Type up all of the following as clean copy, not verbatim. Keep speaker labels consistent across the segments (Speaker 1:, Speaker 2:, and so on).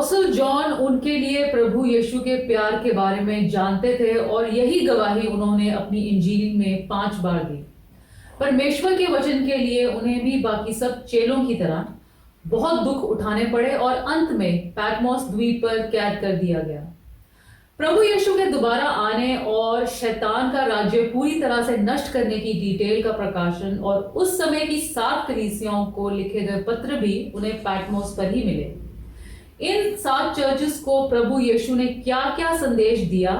Speaker 1: Apostle John उनके लिए प्रभु यीशु के प्यार के बारे में जानते थे और यही गवाही उन्होंने अपनी इंजील में 5 बार दी। परमेश्वर के वचन के लिए उन्हें भी बाकी सब चेलों की तरह बहुत दुख उठाने पड़े और अंत में पैटमोस द्वीप पर कैद कर दिया गया। प्रभु यीशु के दोबारा आने और शैतान का राज्य पूरी तरह से नष्ट करने की डिटेल का प्रकाशन और उस समय की 7 कलीसियाओं को लिखे गए पत्र भी उन्हें पैटमोस पर ही मिले। इन 7 चर्चेस को प्रभु यीशु ने क्या क्या संदेश दिया,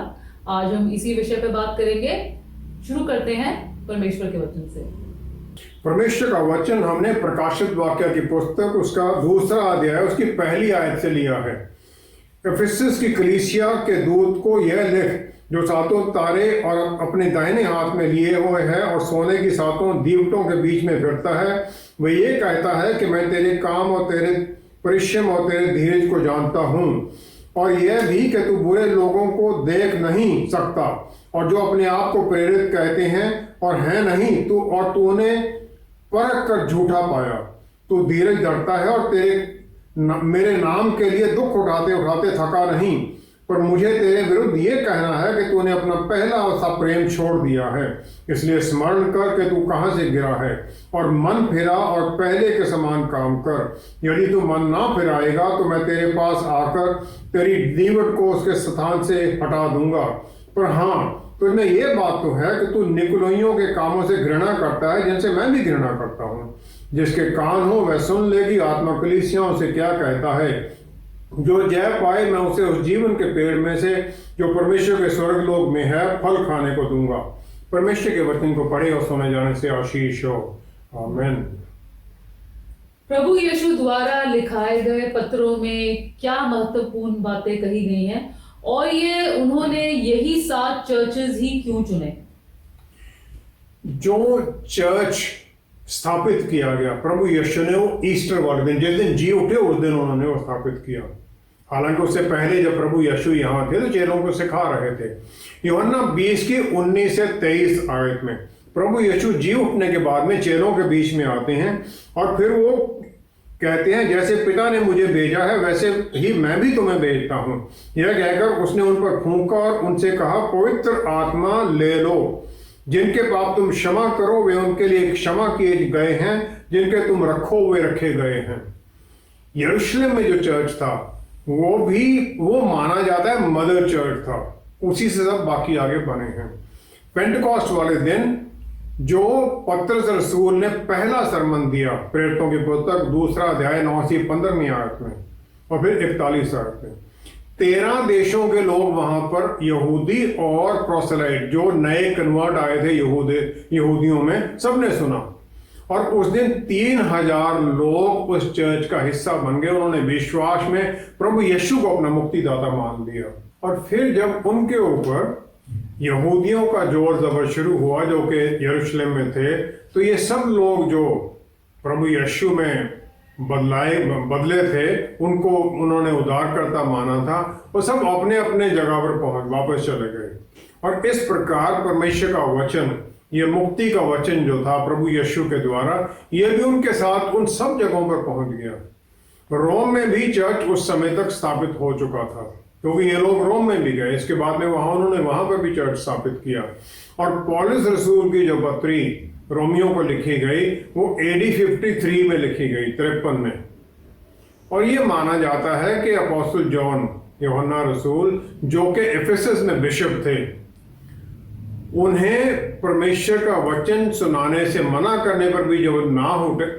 Speaker 1: आज हम इसी विषय पर बात करेंगे। शुरू करते हैं परमेश्वर के वचन से।
Speaker 2: परमेश्वर का वचन हमने प्रकाशित वाक्य की पुस्तक उसका 2 अध्याय उसकी पहली आयत से लिया है। इफिसस की कलीसिया के दूत को यह लिख, जो 7 तारे और अपने दाहिने हाथ में लिए हुए है और सोने की 7 दीवटों के बीच में फिरता है, वह ये कहता है कि मैं तेरे काम और तेरे परिश्रम और तेरे धीरज को जानता हूँ, और यह भी कि तू बुरे लोगों को देख नहीं सकता, और जो अपने आप को प्रेरित कहते हैं और है नहीं, तूने परख कर झूठा पाया। तू धीरज धरता है और मेरे नाम के लिए दुख उठाते उठाते थका नहीं। पर मुझे तेरे विरुद्ध ये कहना है कि तूने अपना पहला सा प्रेम छोड़ दिया है। इसलिए स्मरण कर कि तू कहाँ से गिरा है और मन फिरा और पहले के समान काम कर। यदि तू मन ना फिराएगा तो मैं तेरे पास आकर तेरी दीवट को उसके स्थान से हटा दूंगा। पर हाँ, तुझमें यह बात तो है कि तू निकुलोइयों के कामों से घृणा करता है, जिनसे मैं भी घृणा करता हूँ। जिसके कान हो वह सुन लेगी आत्मा कलीसियाओं से क्या कहता है। जो जय पाए मैं उसे उस जीवन के पेड़ में से जो परमेश्वर के स्वर्गलोक में है फल खाने को दूंगा। परमेश्वर के वचन को पढ़े और सुने जाने से आशीष हो। आमीन।
Speaker 1: प्रभु यीशु द्वारा लिखाए गए पत्रों में क्या महत्वपूर्ण बातें कही गई हैं, और ये उन्होंने यही 7 चर्चेस ही क्यों चुने?
Speaker 2: जो चर्च स्थापित किया गया प्रभु यीशु ने, वो ईस्टर वाले दिन, जिस दिन जी उठे उस दिन उन्होंने वो स्थापित किया। हालांकि उससे पहले जब प्रभु यीशु यहाँ थे तो चेलों को सिखा रहे थे। यूहन्ना 20 की 19 से 23 आयत में प्रभु यीशु जी उठने के बाद में चेलों के बीच में आते हैं और फिर वो कहते हैं, जैसे पिता ने मुझे भेजा है वैसे ही मैं भी तुम्हें भेजता हूँ। यह कहकर उसने उन पर फूंका और उनसे कहा, पवित्र आत्मा ले लो। जिनके पाप तुम क्षमा करो वे उनके लिए क्षमा किए गए हैं, जिनके तुम रखो वे रखे गए हैं। यरूशलेम में जो चर्च था वो माना जाता है मदर चर्च था। उसी से सब बाकी आगे बने हैं। पेंटेकोस्ट वाले दिन जो पतरस रसूल ने पहला सरमन दिया, प्रेरितों की पुस्तक 2 अध्याय 9 से 15वीं आयत में और फिर 41 आयत में, 13 देशों के लोग वहां पर यहूदी और प्रोसेलाइट जो नए कन्वर्ट आए थे यहूदियों में, सबने सुना। और उस दिन 3000 लोग उस चर्च का हिस्सा बन गए। उन्होंने विश्वास में प्रभु यीशु को अपना मुक्तिदाता मान लिया। और फिर जब उनके ऊपर यहूदियों का जोर जबर शुरू हुआ जो कि यरूशलेम में थे, तो ये सब लोग जो प्रभु यीशु में बदले थे, उनको उन्होंने उद्धारकर्ता माना था, वो सब अपने अपने जगह पर वापस चले गए। और इस प्रकार परमेश्वर का वचन, ये मुक्ति का वचन जो था प्रभु यीशु के द्वारा, ये भी उनके साथ उन सब जगहों पर पहुंच गया। रोम में भी चर्च उस समय तक स्थापित हो चुका था, क्योंकि ये लोग रोम में भी गए। इसके बाद में उन्होंने वहां पर भी चर्च स्थापित किया। और पौलुस रसूल की जो पत्री रोमियो को लिखी गई वो AD 53 में लिखी गई, 53 में। और ये माना जाता है कि अपोस्टल जॉन यूहन्ना रसूल, जो कि इफिसस में बिशप थे, उन्हें परमेश्वर का वचन सुनाने से मना करने पर भी जब ना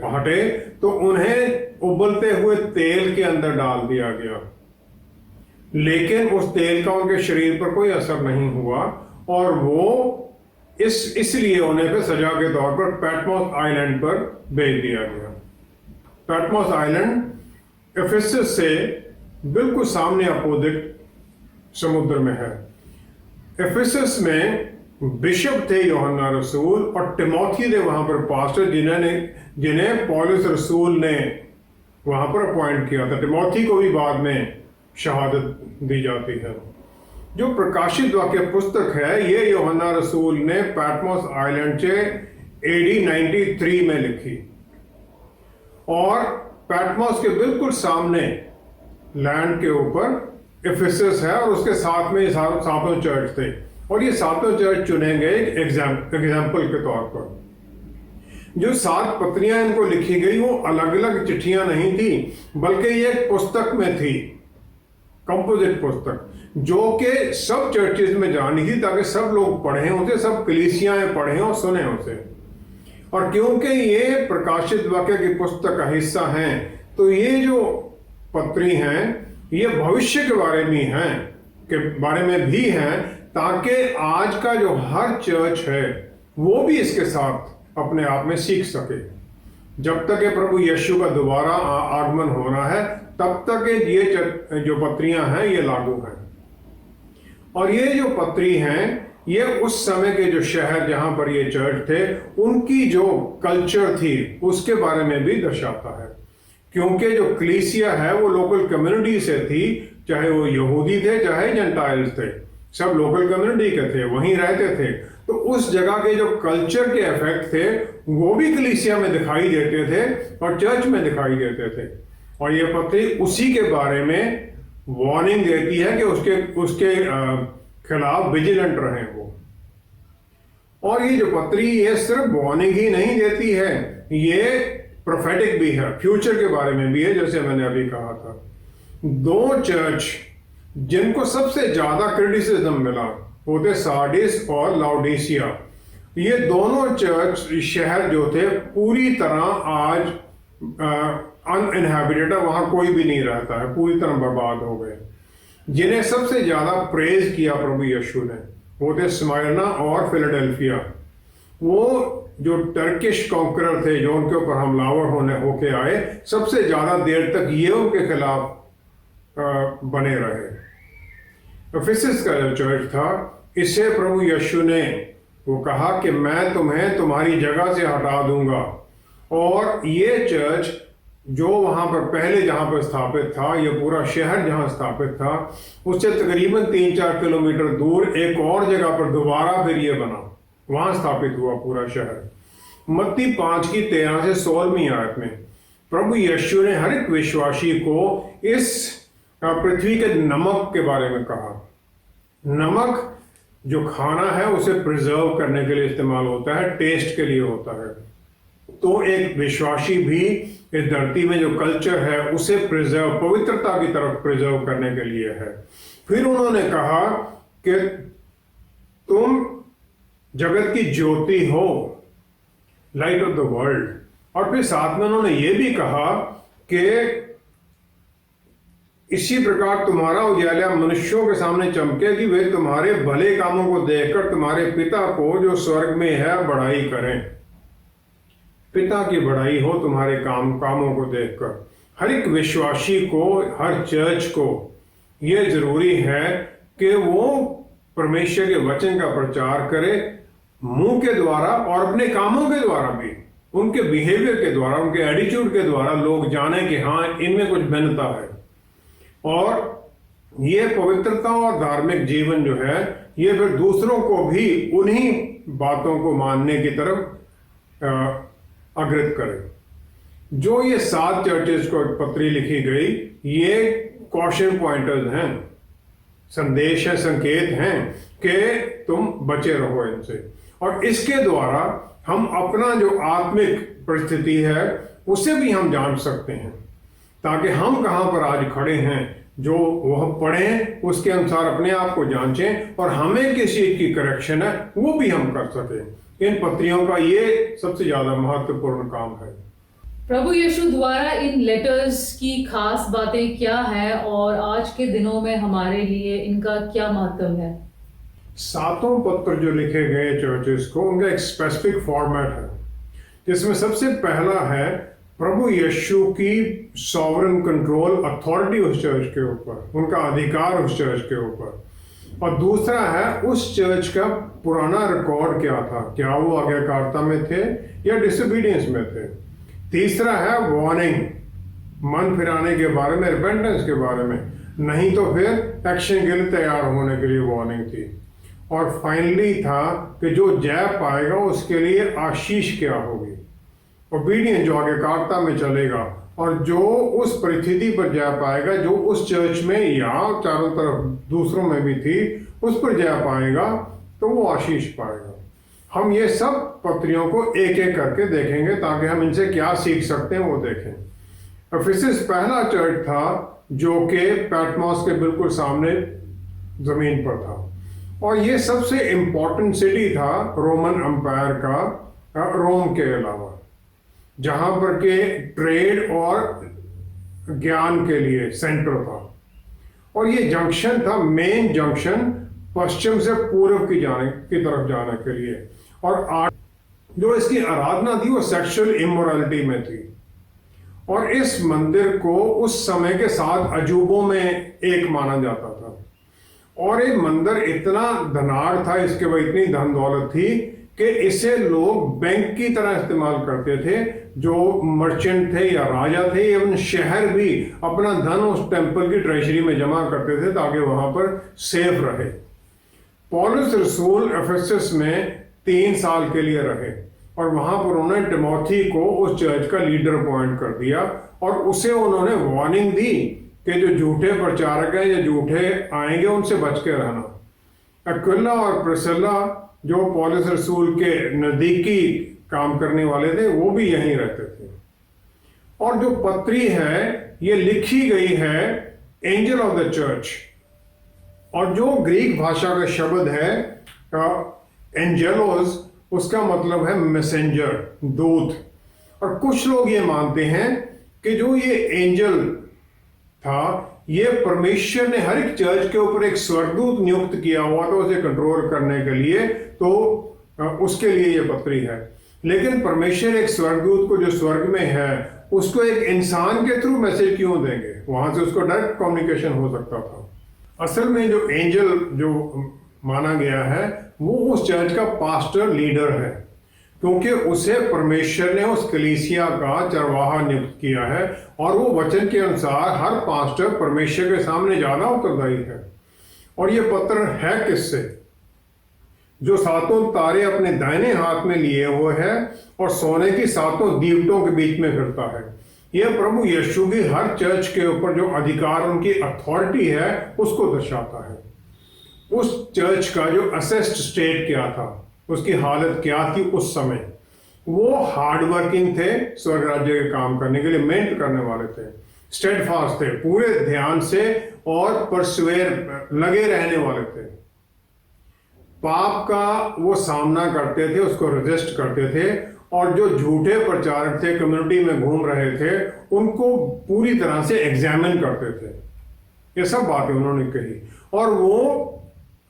Speaker 2: हटे तो उन्हें उबलते हुए तेल के अंदर डाल दिया गया। लेकिन उस तेल का उनके शरीर पर कोई असर नहीं हुआ और वो इसलिए उन्हें फिर सजा के तौर पर पैटमोस आइलैंड पर भेज दिया गया। पैटमोस आइलैंड इफिसस से बिल्कुल सामने अपोजिट समुद्र में है। इफिसस में बिशप थे यूहन्ना रसूल और तिमोथी थे वहां पर पास्टर, जिन्हें पौलुस रसूल ने वहां पर अपॉइंट किया था। तिमोथी को भी बाद में शहादत दी जाती है। जो प्रकाशित वाक्य पुस्तक है ये यूहन्ना रसूल ने पैटमोस आइलैंड से AD 93 में लिखी और पैटमोस के बिल्कुल सामने लैंड के ऊपर इफिसस है और उसके साथ में सातों चर्च थे, और ये सातों चर्च चुने गए एग्जाम्पल के तौर पर। जो 7 पत्रियां इनको लिखी गई वो अलग अलग चिट्ठियां नहीं थी, बल्कि ये एक पुस्तक में थी, कंपोजिट पुस्तक, जो कि सब चर्चेज में जानी थी ताकि सब लोग पढ़ें उसे, सब कलीसियाएं पढ़ें और सुने उसे। और क्योंकि ये प्रकाशित वाक्य की पुस्तक का हिस्सा हैं, तो ये जो पत्री हैं ये भविष्य के बारे में भी हैं, ताकि आज का जो हर चर्च है वो भी इसके साथ अपने आप में सीख सके। जब तक ये प्रभु यीशु का दोबारा आगमन होना है तब तक ये जो पत्रियां हैं ये लागू हैं। और ये जो पत्री हैं ये उस समय के जो शहर जहां पर ये चर्च थे उनकी जो कल्चर थी उसके बारे में भी दर्शाता है, क्योंकि जो कलीसिया है वो लोकल कम्युनिटी से थी, चाहे वो यहूदी थे चाहे जेंटाइल्स थे, सब लोकल कम्युनिटी के थे, वहीं रहते थे। तो उस जगह के जो कल्चर के इफेक्ट थे वो भी कलीसिया में दिखाई देते थे और चर्च में दिखाई देते थे। और ये पत्री उसी के बारे में वार्निंग देती है कि उसके खिलाफ विजिलेंट रहें वो। और ये जो पत्री ये सिर्फ वार्निंग ही नहीं देती है, ये प्रोफेटिक भी है, फ्यूचर के बारे में भी है, जैसे मैंने अभी कहा था। 2 चर्च जिनको सबसे ज्यादा क्रिटिसिज्म मिला वो थे सार्डिस और लाउडीसिया। ये दोनों चर्च शहर जो थे पूरी तरह आज अनइनहैबिटेड है, वहां कोई भी नहीं रहता है, पूरी तरह बर्बाद हो गए। जिन्हें सबसे ज्यादा प्रेज किया प्रभु यीशु ने वो थे स्मायरना और फिलाडेल्फिया। वो जो टर्किश कॉन्करर थे जो उनके ऊपर हमलावर होके आए, सबसे ज्यादा देर तक ये उनके खिलाफ बने रहे। इफिसस का जो चर्च था इसे प्रभु यीशु ने वो कहा कि मैं तुम्हें तुम्हारी जगह से हटा दूंगा। और ये चर्च जो वहां पर पहले जहां पर स्थापित था, ये पूरा शहर जहां स्थापित था, उससे तकरीबन 3-4 किलोमीटर दूर एक और जगह पर दोबारा फिर ये बना, वहां स्थापित हुआ पूरा शहर। मत्ती 5 की 13 से 16वीं आयत में प्रभु यीशु ने हर एक विश्वासी को इस पृथ्वी के नमक के बारे में कहा। नमक जो खाना है उसे प्रिजर्व करने के लिए इस्तेमाल होता है, टेस्ट के लिए होता है। तो एक विश्वासी भी इस धरती में जो कल्चर है उसे प्रिजर्व, पवित्रता की तरफ प्रिजर्व करने के लिए है। फिर उन्होंने कहा कि तुम जगत की ज्योति हो, लाइट ऑफ द वर्ल्ड। और फिर साथ में उन्होंने ये भी कहा कि इसी प्रकार तुम्हारा उजाला मनुष्यों के सामने चमके कि वे तुम्हारे भले कामों को देखकर तुम्हारे पिता को जो स्वर्ग में है बड़ाई करें। पिता की बड़ाई हो तुम्हारे कामों को देखकर। हर एक विश्वासी को, हर चर्च को यह जरूरी है कि वो परमेश्वर के वचन का प्रचार करे, मुंह के द्वारा और अपने कामों के द्वारा भी, उनके बिहेवियर के द्वारा, उनके एटीट्यूड के द्वारा लोग जाने कि हाँ इनमें कुछ भिन्नता है। और ये पवित्रता और धार्मिक जीवन जो है ये फिर दूसरों को भी उन्हीं बातों को मानने की तरफ अग्रत करे। जो ये 7 चर्चेस को पत्री लिखी गई ये कॉशन पॉइंटर्स हैं, संदेश है, संकेत हैं कि तुम बचे रहो इनसे। और इसके द्वारा हम अपना जो आत्मिक परिस्थिति है उसे भी हम जान सकते हैं, ताकि हम कहां पर आज खड़े हैं जो वह पढ़ें, उसके अनुसार अपने आप को जांचें और हमें किस चीज की करेक्शन है वो भी हम कर सकें। इन पत्रियों का ये सबसे ज्यादा महत्वपूर्ण काम है।
Speaker 1: प्रभु यीशु द्वारा इन लेटर्स की खास बातें क्या है और आज के दिनों में हमारे लिए इनका क्या महत्व है?
Speaker 2: 7 पत्र जो लिखे गए चर्चेस को, उनका एक स्पेसिफिक फॉर्मेट है, जिसमें सबसे पहला है प्रभु यीशु की सॉवरन कंट्रोल अथॉरिटी उस चर्च के ऊपर, उनका अधिकार उस चर्च के ऊपर। और दूसरा है उस चर्च का पुराना रिकॉर्ड क्या था, क्या वो आज्ञाकारिता में थे या डिसोबीडियंस में थे। तीसरा है वार्निंग, मन फिराने के बारे में, रिपेंटेंस के बारे में, नहीं तो फिर एक्शन के लिए तैयार होने के लिए वार्निंग थी। और फाइनली था कि जो जय पाएगा उसके लिए आशीष क्या होगी, ओबीडियंस जो आज्ञाकारिता में चलेगा और जो उस परिस्थिति पर जा पाएगा, जो उस चर्च में या चारों तरफ दूसरों में भी थी, उस पर जा पाएगा तो वो आशीष पाएगा। हम ये सब पत्रियों को एक एक करके देखेंगे ताकि हम इनसे क्या सीख सकते हैं वो देखें। एफिसस पहला चर्च था जो कि पैटमॉस के बिल्कुल सामने जमीन पर था, और ये सबसे इम्पोर्टेंट सिटी था रोमन एम्पायर का, रोम के अलावा, जहां पर के ट्रेड और ज्ञान के लिए सेंटर था। और ये जंक्शन था, मेन जंक्शन पश्चिम से पूर्व की तरफ जाने के लिए। और जो इसकी आराधना थी वो सेक्सुअल इमोरलिटी में थी, और इस मंदिर को उस समय के 7 अजूबों में एक माना जाता था। और ये मंदिर इतना धनाढ़ था, इसके वह इतनी धन दौलत थी कि इसे लोग बैंक की तरह इस्तेमाल करते थे। जो मर्चेंट थे या राजा थे, एवं शहर भी अपना धन उस टेम्पल की ट्रेजरी में जमा करते थे ताकि वहां पर सेफ रहे। पौलुस रसूल एफेसस में 3 साल के लिए रहे, और वहां पर उन्होंने टिमोथी को उस चर्च का लीडर अपॉइंट कर दिया, और उसे उन्होंने वार्निंग दी कि जो झूठे प्रचारक हैं या झूठे आएंगे उनसे बच के रहना। अक्विला और प्रिस्किला जो पौलुस रसूल के नजदीकी काम करने वाले थे, वो भी यहीं रहते थे। और जो पत्री है ये लिखी गई है एंजल ऑफ द चर्च, और जो ग्रीक भाषा का शब्द है एंजेलोस, उसका मतलब है मैसेंजर, दूत। और कुछ लोग ये मानते हैं कि जो ये एंजल था, ये परमेश्वर ने हर एक चर्च के ऊपर एक स्वर्गदूत नियुक्त किया हुआ था उसे कंट्रोल करने के लिए, तो उसके लिए ये पत्री है। लेकिन परमेश्वर एक स्वर्गदूत को जो स्वर्ग में है उसको एक इंसान के थ्रू मैसेज क्यों देंगे? वहां से उसको डायरेक्ट कम्युनिकेशन हो सकता था। असल में जो एंजल जो माना गया है वो उस चर्च का पास्टर लीडर है, क्योंकि उसे परमेश्वर ने उस कलीसिया का चरवाहा नियुक्त किया है, और वो वचन के अनुसार हर पास्टर परमेश्वर के सामने ज्यादा उत्तरदायी है। और ये पत्र है किससे? जो 7 तारे अपने दाहिने हाथ में लिए हुए है और सोने की 7 दीवटों के बीच में फिरता है। यह प्रभु यीशु की हर चर्च के ऊपर जो अधिकार, उनकी अथॉरिटी है, उसको दर्शाता है। उस चर्च का जो असेस्ट स्टेट क्या था, उसकी हालत क्या थी उस समय, वो हार्ड वर्किंग थे, स्वर्ग राज्य के काम करने के लिए मेहनत करने वाले थे, स्टेडफास्ट थे, पूरे ध्यान से और परसवेर लगे रहने वाले थे। पाप का वो सामना करते थे, उसको रेजिस्ट करते थे, और जो झूठे प्रचारक थे, कम्युनिटी में घूम रहे थे, उनको पूरी तरह से एग्जामिन करते थे। ये सब बातें उन्होंने कही, और वो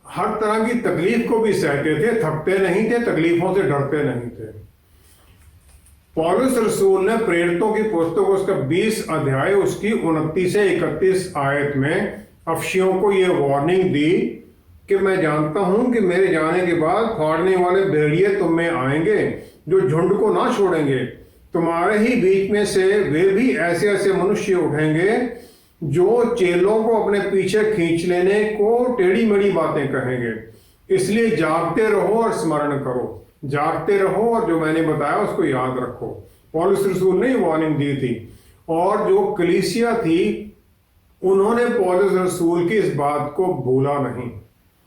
Speaker 2: हर तरह की तकलीफ को भी सहते थे, थकते नहीं थे, तकलीफों से डरते नहीं थे। पौलुस रसूल ने प्रेरितों की पुस्तक उसका 20 अध्याय उसकी 29 से 31 आयत में अफसियों को यह वार्निंग दी कि मैं जानता हूं कि मेरे जाने के बाद फाड़ने वाले भेड़िए तुम में आएंगे, जो झुंड को ना छोड़ेंगे। तुम्हारे ही बीच में से वे भी ऐसे ऐसे मनुष्य उठेंगे जो चेलों को अपने पीछे खींच लेने को टेढ़ी मेढ़ी बातें कहेंगे। इसलिए जागते रहो और स्मरण करो, जागते रहो और जो मैंने बताया उसको याद रखो। पौलुस रसूल ने वार्निंग दी थी, और जो कलीसिया थी उन्होंने पौलुस रसूल की इस बात को भूला नहीं।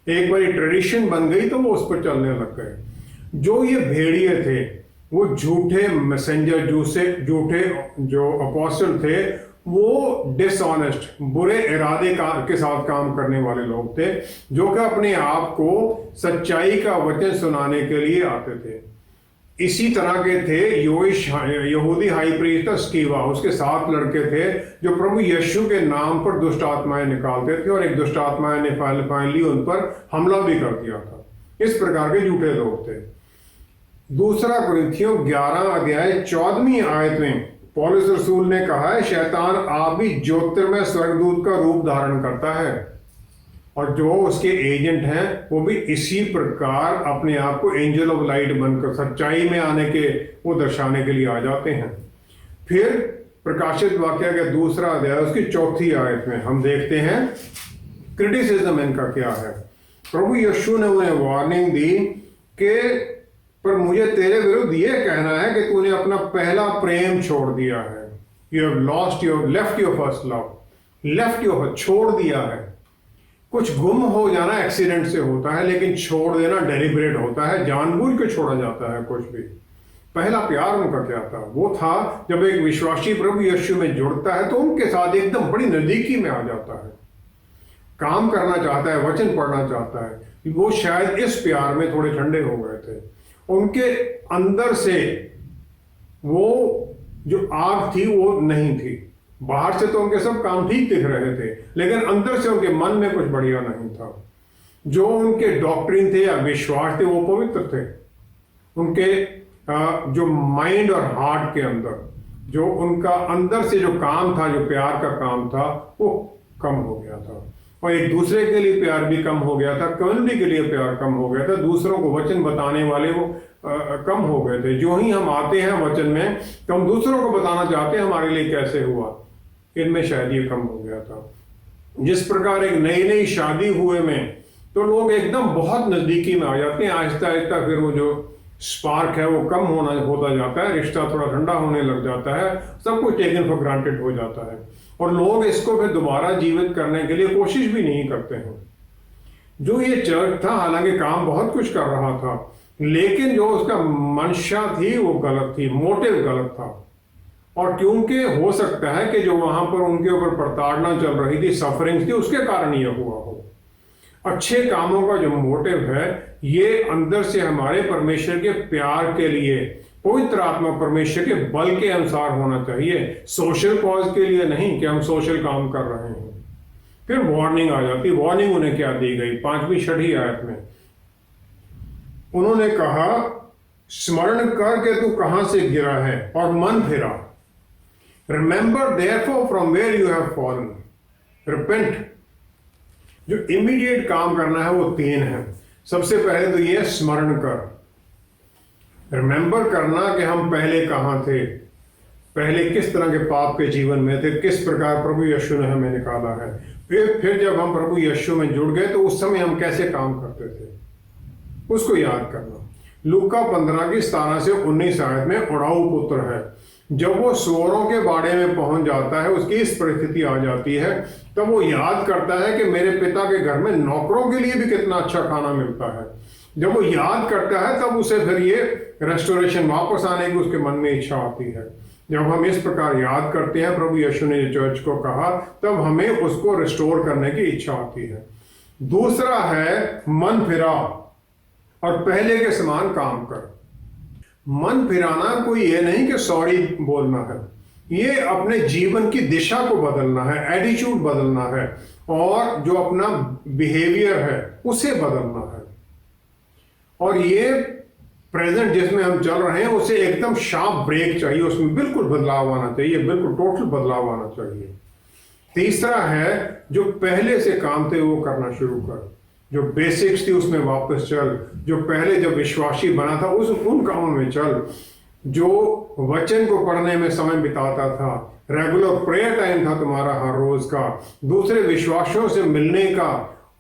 Speaker 2: एक बार ट्रेडिशन बन गई तो वो उस पर चलने लग गए। जो ये भेड़िए थे वो झूठे मैसेंजर, झूठे जो अपोस्टल थे, वो डिसऑनेस्ट, बुरे इरादे के साथ काम करने वाले लोग थे, जो कि अपने आप को सच्चाई का वचन सुनाने के लिए आते थे। इसी तरह के थे योइश, यहूदी हाई प्रीस्ट स्कीवा, उसके 7 लड़के थे जो प्रभु यीशु के नाम पर दुष्ट आत्माएं निकालते थे, और एक दुष्ट आत्माएं ने फाइनली उन पर हमला भी कर दिया था। इस प्रकार के झूठे लोग थे। दूसरा कुरिन्थियों 11 अध्याय 14वीं आयत में पौलुस रसूल ने कहा है, शैतान आप भी ज्योतिर्मय स्वर्गदूत का रूप धारण करता है, और जो उसके एजेंट हैं वो भी इसी प्रकार अपने आप को एंजल ऑफ लाइट बनकर सच्चाई में आने के वो दर्शाने के लिए आ जाते हैं। फिर प्रकाशित वाक्य का 2 अध्याय उसकी 4 आयत में हम देखते हैं क्रिटिसिज्म इनका क्या है। प्रभु यीशु ने उन्हें वार्निंग दी कि पर मुझे तेरे विरुद्ध ये कहना है कि तूने अपना पहला प्रेम छोड़ दिया है। You have left your first love, left your, छोड़ दिया है। कुछ गुम हो जाना एक्सीडेंट से होता है, लेकिन छोड़ देना डेलिब्रेट होता है, जानबूझ के छोड़ा जाता है कुछ भी। पहला प्यार उनका क्या था? वो था जब एक विश्वासी प्रभु यीशु में जुड़ता है तो उनके साथ एकदम बड़ी नजदीकी में आ जाता है, काम करना चाहता है, वचन पढ़ना चाहता है। वो शायद इस प्यार में थोड़े ठंडे हो गए थे। उनके अंदर से वो जो आग थी वो नहीं थी। बाहर से तो उनके सब काम ठीक दिख रहे थे, लेकिन अंदर से उनके मन में कुछ बढ़िया नहीं था। जो उनके डॉक्ट्रिन थे या विश्वास थे वो पवित्र थे। उनके जो माइंड और हार्ट के अंदर जो उनका अंदर से जो काम था, जो प्यार का काम था, वो कम हो गया था। और एक दूसरे के लिए प्यार भी कम हो गया था, कम्युनिटी के लिए प्यार कम हो गया था, दूसरों को वचन बताने वाले वो कम हो गए थे। जो ही हम आते हैं वचन में तो हम दूसरों को बताना चाहते हैं हमारे लिए कैसे हुआ, इनमें शायद ये कम हो गया था। जिस प्रकार एक नई नई शादी हुए में तो लोग एकदम बहुत नजदीकी में आ जाते हैं, आहिस्ता आहिस्ता फिर वो जो स्पार्क है वो कम होता जाता है, रिश्ता थोड़ा ठंडा होने लग जाता है, सब कुछ टेकन फॉर ग्रांटेड हो जाता है और लोग इसको फिर दोबारा जीवित करने के लिए कोशिश भी नहीं करते हैं। जो ये चर्च था, हालांकि काम बहुत कुछ कर रहा था, लेकिन जो उसका मंशा थी वो गलत थी, मोटिव गलत था। और क्योंकि हो सकता है कि जो वहां पर उनके ऊपर प्रताड़ना चल रही थी, सफरिंग थी, उसके कारण ये हुआ हो। अच्छे कामों का जो मोटिव है ये अंदर से हमारे परमेश्वर के प्यार के लिए, पवित्र आत्मा परमेश्वर के बल के अनुसार होना चाहिए, सोशल कॉज के लिए नहीं कि हम सोशल काम कर रहे हैं। फिर वार्निंग आ जाती। वार्निंग उन्हें क्या दी गई? 5वीं 6वीं आयत में उन्होंने कहा, स्मरण कर के तू कहां से गिरा है और मन फिरा। Remember therefore from where you have fallen, repent. जो इमीडिएट काम करना है वो 3 है। सबसे पहले तो ये स्मरण कर, रिमेंबर करना कि हम पहले कहां थे, पहले किस तरह के पाप के जीवन में थे, किस प्रकार प्रभु यीशु ने हमें निकाला है। फिर जब हम प्रभु यीशु में जुड़ गए तो उस समय हम कैसे काम करते थे उसको याद करना। लूका 15 की 17 से 19 आयत में उड़ाऊ पुत्र है। जब वो सूअरों के बाड़े में पहुंच जाता है, उसकी इस परिस्थिति आ जाती है, तब वो याद करता है कि मेरे पिता के घर में नौकरों के लिए भी कितना अच्छा खाना मिलता है। जब वो याद करता है तब उसे फिर ये रेस्टोरेशन वापस आने की उसके मन में इच्छा आती है। जब हम इस प्रकार याद करते हैं प्रभु यीशु ने चर्च को कहा, तब हमें उसको रिस्टोर करने की इच्छा आती है। दूसरा है मन फिरा और पहले के समान काम कर। मन फिराना कोई ये नहीं कि सॉरी बोलना है, ये अपने जीवन की दिशा को बदलना है, एटीट्यूड बदलना है और जो अपना बिहेवियर है उसे बदलना है। और ये प्रेजेंट जिसमें हम चल रहे हैं उसे एकदम शार्प ब्रेक चाहिए, उसमें बिल्कुल बदलाव आना चाहिए, बिल्कुल टोटल बदलाव आना चाहिए। तीसरा है जो पहले से काम थे वो करना शुरू कर, जो बेसिक्स थी उसमें वापस चल, जो पहले जब विश्वासी बना था उन कामों में चल, जो वचन को पढ़ने में समय बिताता था, रेगुलर प्रेयर टाइम था तुम्हारा हर रोज का, दूसरे विश्वासियों से मिलने का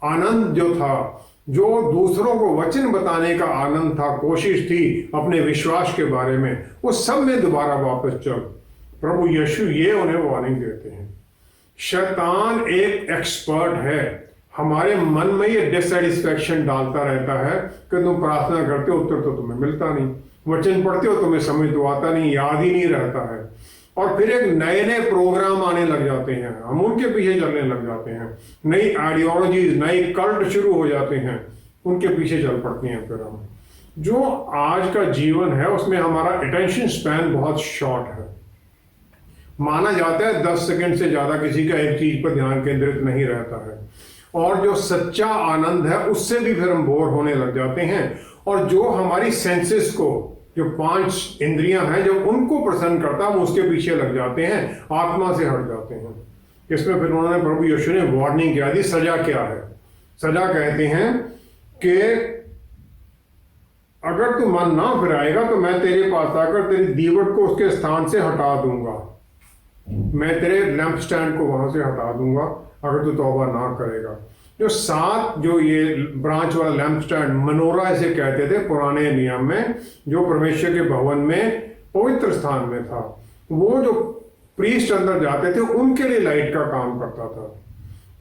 Speaker 2: आनंद जो था, जो दूसरों को वचन बताने का आनंद था, कोशिश थी अपने विश्वास के बारे में, वो सब में दोबारा वापस चल। प्रभु यीशु ये उन्हें वार्निंग देते हैं। शैतान एक एक्सपर्ट है, हमारे मन में ये डिससेटिस्फैक्शन डालता रहता है कि तुम प्रार्थना करते हो उत्तर तो तुम्हें मिलता नहीं, वचन पढ़ते हो तुम्हें समझ तो आता नहीं, याद ही नहीं रहता है। और फिर एक नए नए प्रोग्राम आने लग जाते हैं, हम उनके पीछे चलने लग जाते हैं, नई आइडियोलॉजीज, नई कल्ट शुरू हो जाते हैं, उनके पीछे चल पड़ते हैं। फिर हम जो आज का जीवन है उसमें हमारा अटेंशन स्पैन बहुत शॉर्ट है। माना जाता है 10 सेकंड से ज्यादा किसी का एक चीज पर ध्यान केंद्रित नहीं रहता है, और जो सच्चा आनंद है उससे भी फिर हम बोर होने लग जाते हैं। और जो हमारी सेंसेस को, जो 5 इंद्रियां हैं, जब उनको प्रसन्न करता हम उसके पीछे लग जाते हैं, आत्मा से हट जाते हैं। इसमें फिर उन्होंने प्रभु यीशु ने वार्निंग क्या दी। सजा क्या है? सजा कहते हैं कि अगर तू मन ना फिराएगा तो मैं तेरे पास आकर तेरी दीवट को उसके स्थान से हटा दूंगा, मैं तेरे लैंप स्टैंड को वहां से हटा दूंगा अगर तू तौबा ना करेगा। जो 7 जो ये ब्रांच वाला लैंप स्टैंड मनोरा इसे कहते थे पुराने नियम में, जो परमेश्वर के भवन में पवित्र स्थान में था, वो जो प्रीस्ट अंदर जाते थे उनके लिए लाइट का काम करता था।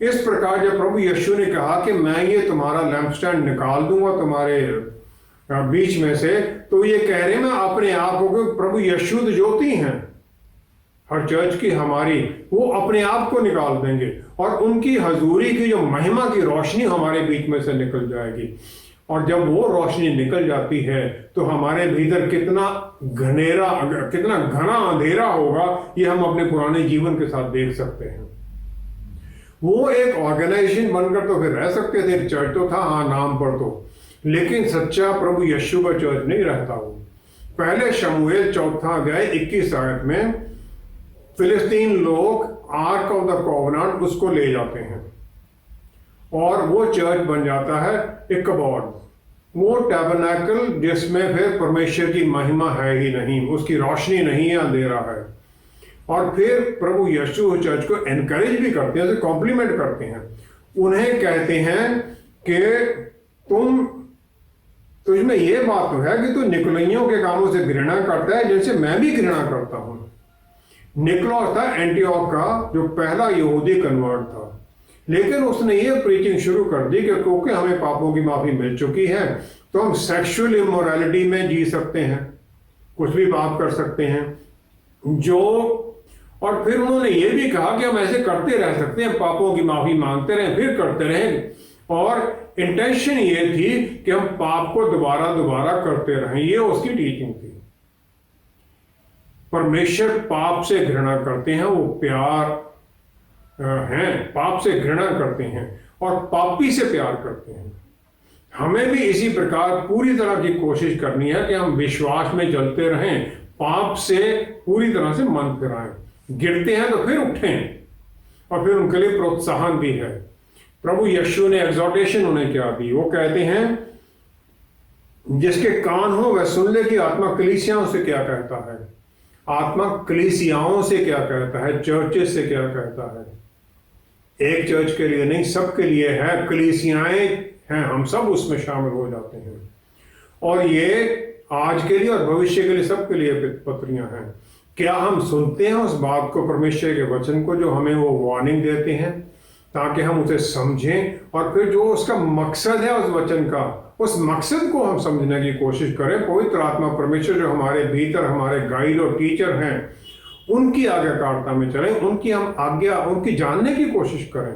Speaker 2: इस प्रकार जब प्रभु यीशु ने कहा कि मैं ये तुम्हारा लैंप स्टैंड निकाल दूंगा तुम्हारे बीच में से, तो ये कह रहे हैं मैं अपने आप को, प्रभु यीशु तो ज्योति हैं हर चर्च की हमारी, वो अपने आप को निकाल देंगे और उनकी हजूरी की जो महिमा की रोशनी हमारे बीच में से निकल जाएगी। और जब वो रोशनी निकल जाती है तो हमारे भीतर कितना घना अंधेरा होगा ये हम अपने पुराने जीवन के साथ देख सकते हैं। वो एक ऑर्गेनाइजेशन बनकर तो फिर रह सकते थे, एक चर्च तो था हाँ नाम पर तो, लेकिन सच्चा प्रभु यीशु का चर्च नहीं रहता वो। पहले शमूएल 4:21 में फिलिस्तीन लोग आर्क ऑफ द कोवेनेंट उसको ले जाते हैं और वो चर्च बन जाता है इकबोड, वो टैबरनेकल जिसमें फिर परमेश्वर की महिमा है ही नहीं, उसकी रोशनी नहीं है, अंधेरा है। और फिर प्रभु यीशु चर्च को एनकरेज भी करते हैं, कॉम्प्लीमेंट करते हैं, उन्हें कहते हैं कि तुझ में ये बात तो है कि तू निकुलइयों के कामों से घृणा करता है जिनसे मैं भी घृणा करता हूं। निकलौस था एंटियोक का जो पहला यहूदी कन्वर्ट था, लेकिन उसने ये प्रीचिंग शुरू कर दी कि क्योंकि हमें पापों की माफी मिल चुकी है तो हम सेक्सुअल इमोरलिटी में जी सकते हैं, कुछ भी पाप कर सकते हैं जो, और फिर उन्होंने ये भी कहा कि हम ऐसे करते रह सकते हैं, पापों की माफी मांगते रहें फिर करते रहें, और इंटेंशन ये थी कि हम पाप को दोबारा दोबारा करते रहें। ये उसकी टीचिंग थी। परमेश्वर पाप से घृणा करते हैं, वो प्यार हैं, पाप से घृणा करते हैं और पापी से प्यार करते हैं। हमें भी इसी प्रकार पूरी तरह की कोशिश करनी है कि हम विश्वास में चलते रहें, पाप से पूरी तरह से मन फिराएं, गिरते हैं तो फिर उठें, और फिर उनके लिए प्रोत्साहन भी है। प्रभु यीशु ने एग्जॉर्टेशन उन्हें क्या दी, वो कहते हैं जिसके कान हो वह सुन ले कि आत्मा कलीसियाओं से क्या कहता है, आत्मा कलीसियाओं से क्या कहता है, चर्चेस से क्या कहता है। एक चर्च के लिए नहीं, सबके लिए है, कलीसियाएं हैं, हम सब उसमें शामिल हो जाते हैं। और ये आज के लिए और भविष्य के लिए सबके लिए पत्रियां हैं। क्या हम सुनते हैं उस बात को, परमेश्वर के वचन को जो हमें वो वार्निंग देते हैं, ताकि हम उसे समझें और फिर जो उसका मकसद है उस वचन का, उस मकसद को हम समझने की कोशिश करें। पवित्र आत्मा परमेश्वर जो हमारे भीतर हमारे गाइड और टीचर हैं, उनकी आज्ञाकारिता में चलें, उनकी हम आज्ञा उनकी जानने की कोशिश करें।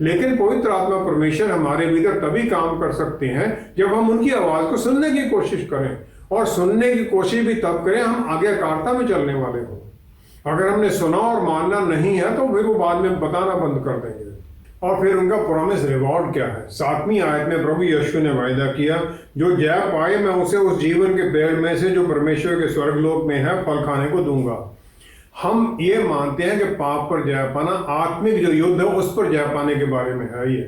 Speaker 2: लेकिन पवित्र आत्मा परमेश्वर हमारे भीतर तभी काम कर सकते हैं जब हम उनकी आवाज को सुनने की कोशिश करें, और सुनने की कोशिश भी तब करें हम आज्ञाकारिता में चलने वाले हों। अगर हमने सुना और मानना नहीं है तो फिर वो बाद में बताना बंद कर देंगे। और फिर उनका प्रॉमिस रिवॉर्ड क्या है, 7वीं आयत में प्रभु यीशु ने वायदा किया, जो जय पाए मैं उसे उस जीवन के पेड़ में से जो परमेश्वर के स्वर्गलोक में है फल खाने को दूंगा। हम ये मानते हैं कि पाप पर जय पाना, आत्मिक जो युद्ध है उस पर जय पाने के बारे में है ये,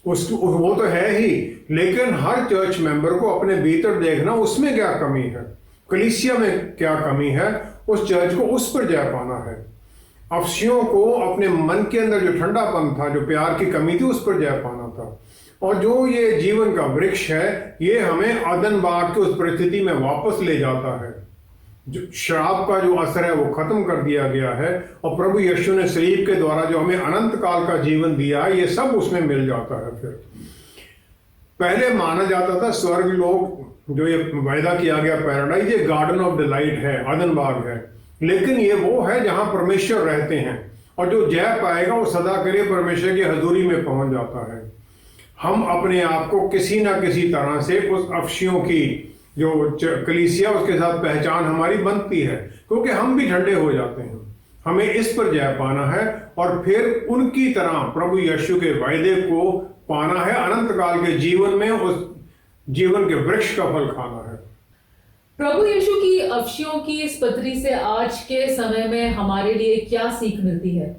Speaker 2: वो तो है ही, लेकिन हर चर्च मेंबर को अपने भीतर देखना उसमें क्या कमी है, कलीसिया में क्या कमी है, उस चर्च को उस पर जय पाना है। अफसियों को अपने मन के अंदर जो ठंडापन था, जो प्यार की कमी थी, उस पर जय पाना था। और जो ये जीवन का वृक्ष है, ये हमें आदन बाग की उस परिस्थिति में वापस ले जाता है। जो शराब का जो असर है वो खत्म कर दिया गया है, और प्रभु यीशु ने सलीब के द्वारा जो हमें अनंत काल का जीवन दिया है, ये सब उसमें मिल जाता है। फिर पहले माना जाता था स्वर्ग लोक जो ये वायदा किया गया पैराडाइज, ये गार्डन ऑफ डिलाइट है, आदन बाग है, लेकिन ये वो है जहां परमेश्वर रहते हैं, और जो जय पाएगा वो सदा के लिए परमेश्वर की हजूरी में पहुंच जाता है। हम अपने आप को किसी ना किसी तरह से उस अफसियों की जो कलीसिया उसके साथ पहचान हमारी बनती है, क्योंकि हम भी ठंडे हो जाते हैं। हमें इस पर जय पाना है और फिर उनकी तरह प्रभु यीशु के वायदे को पाना है, अनंत काल के जीवन में उस जीवन के वृक्ष का फल खाना है।
Speaker 1: प्रभु यीशु की अफसियों की इस पत्री से आज के समय में हमारे लिए क्या सीख मिलती है?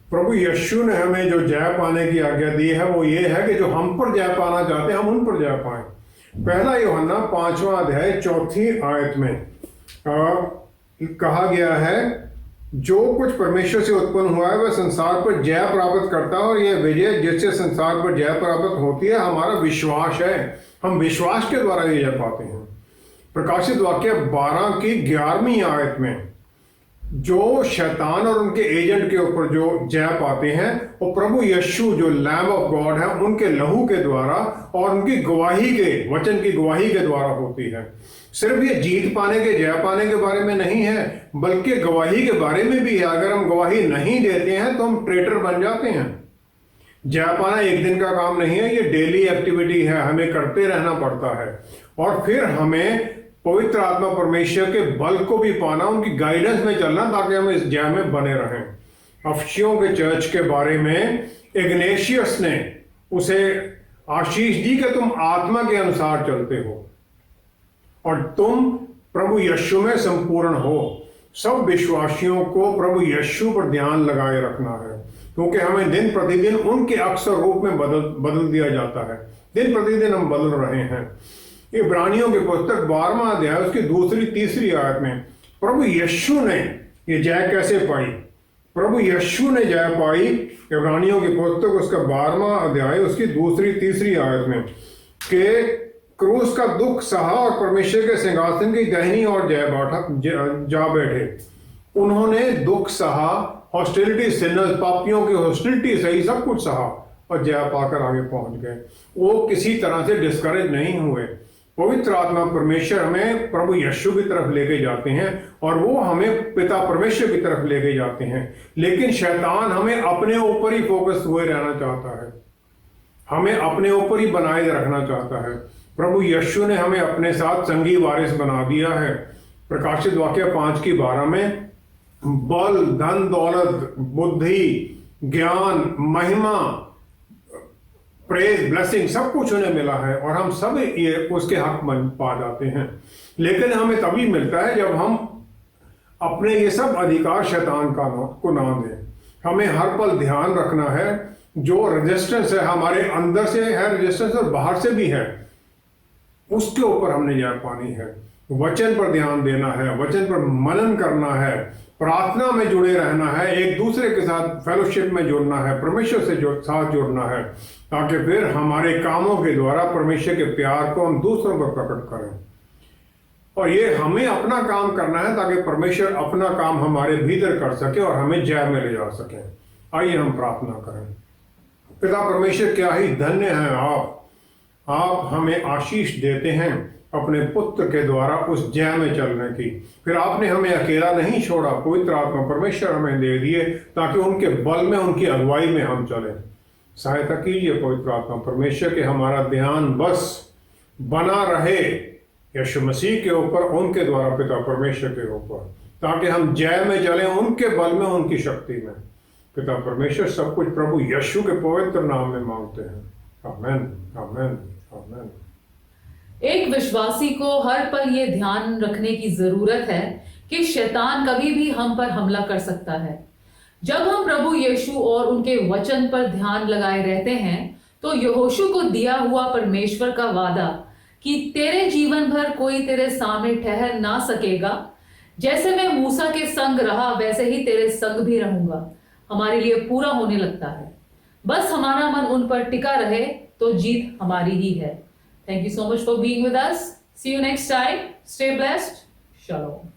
Speaker 2: प्रभु यीशु ने हमें जो जय पाने की आज्ञा दी है वो ये है कि जो हम पर जय पाना चाहते हैं हम उन पर जय पाएं। पहला यूहन्ना 5वां अध्याय 4थी आयत में कहा गया है, जो कुछ परमेश्वर से उत्पन्न हुआ है वह संसार पर जय प्राप्त करता है, और यह विजय जिससे संसार पर जय प्राप्त होती है हमारा विश्वास है। हम विश्वास के द्वारा ये जय पाते हैं। प्रकाशित वाक्य 12 की 11वीं आयत में जो शैतान और उनके एजेंट के ऊपर जो जय पाते हैं वो प्रभु यीशु जो लैम्ब ऑफ गॉड है उनके लहू के द्वारा और उनकी गवाही के वचन की गवाही के द्वारा होती है। सिर्फ ये जीत पाने के जय पाने के बारे में नहीं है, बल्कि गवाही के बारे में भी है। अगर हम गवाही नहीं देते हैं तो हम ट्रेटर बन जाते हैं। जय पाना एक दिन का काम नहीं है, ये डेली एक्टिविटी है, हमें करते रहना पड़ता है। और फिर हमें पवित्र आत्मा परमेश्वर के बल को भी पाना, उनकी गाइडेंस में चलना, ताकि हम इस जय में बने रहें। अफसियों के चर्च के बारे में इग्नेशियस ने उसे आशीष दी कि तुम आत्मा के अनुसार चलते हो और तुम प्रभु यीशु में संपूर्ण हो। सब विश्वासियों को प्रभु यीशु पर ध्यान लगाए रखना है, क्योंकि हमें दिन प्रतिदिन उनके अक्सर रूप में बदल दिया जाता है। दिन प्रतिदिन हम बदल रहे हैं। इब्रानियों की पुस्तक 12वां अध्याय उसकी 2-3 आयत में प्रभु यीशु ने ये जय कैसे पाई। प्रभु यीशु ने जय पाई इब्रानियों की पुस्तक उसका 12वां अध्याय उसकी 2-3 आयत में कि क्रूस का दुख सहा और परमेश्वर के सिंहासन की दाहिनी ओर जा बैठे। उन्होंने दुख सहा, हॉस्टिलिटी सिनर्स, पापियों की हॉस्टिलिटी सही, सब कुछ सहा और जय पाकर आगे पहुंच गए। वो किसी तरह से डिस्करेज नहीं हुए। पवित्र आत्मा परमेश्वर हमें प्रभु यीशु की तरफ लेके जाते हैं और वो हमें पिता परमेश्वर की तरफ लेके जाते हैं। लेकिन शैतान हमें अपने ऊपर ही फोकस हुए रहना चाहता है, हमें अपने ऊपर ही बनाए रखना चाहता है। प्रभु यीशु ने हमें अपने साथ संगी वारिस बना दिया है। प्रकाशित वाक्य 5:12 में बल, धन, दौलत, बुद्धि, ज्ञान, महिमा, प्रेज, ब्लेसिंग सब कुछ उन्हें मिला है और हम सब ये उसके हक बन पा जाते हैं। लेकिन हमें तभी मिलता है जब हम अपने ये सब अधिकार शैतान को ना दें। हमें हर पल ध्यान रखना है, जो रेजिस्टेंस है हमारे अंदर से है रेजिस्टेंस और बाहर से भी है, उसके ऊपर हमने जय पानी है। वचन पर ध्यान देना है, वचन पर मनन करना है, प्रार्थना में जुड़े रहना है, एक दूसरे के साथ फेलोशिप में जुड़ना है, परमेश्वर से साथ जुड़ना है, ताकि फिर हमारे कामों के द्वारा परमेश्वर के प्यार को हम दूसरों पर प्रकट करें। और ये हमें अपना काम करना है ताकि परमेश्वर अपना काम हमारे भीतर कर सके और हमें जय में ले जा सके। आइए हम प्रार्थना करें। पिता परमेश्वर, क्या ही धन्य है आप हमें आशीष देते हैं अपने पुत्र के द्वारा उस जय में चलने की। फिर आपने हमें अकेला नहीं छोड़ा, पवित्र आत्मा परमेश्वर हमें दे दिए ताकि उनके बल में, उनकी अगुवाई में हम चलें। सहायता कीजिए पवित्र आत्मा परमेश्वर, कि हमारा ध्यान बस बना रहे यीशु मसीह के ऊपर, उनके द्वारा पिता परमेश्वर के ऊपर, ताकि हम जय में चलें, उनके बल में, उनकी शक्ति में। पिता परमेश्वर, सब कुछ प्रभु यीशु के पवित्र नाम में मांगते हैं। आमेन, आमेन, आमेन।
Speaker 1: एक विश्वासी को हर पल ये ध्यान रखने की जरूरत है कि शैतान कभी भी हम पर हमला कर सकता है। जब हम प्रभु यीशु और उनके वचन पर ध्यान लगाए रहते हैं तो यहोशू को दिया हुआ परमेश्वर का वादा कि तेरे जीवन भर कोई तेरे सामने ठहर ना सकेगा, जैसे मैं मूसा के संग रहा वैसे ही तेरे संग भी रहूंगा, हमारे लिए पूरा होने लगता है। बस हमारा मन उन पर टिका रहे तो जीत हमारी ही है। Thank you so much for being with us. See you next time. Stay blessed. Shalom.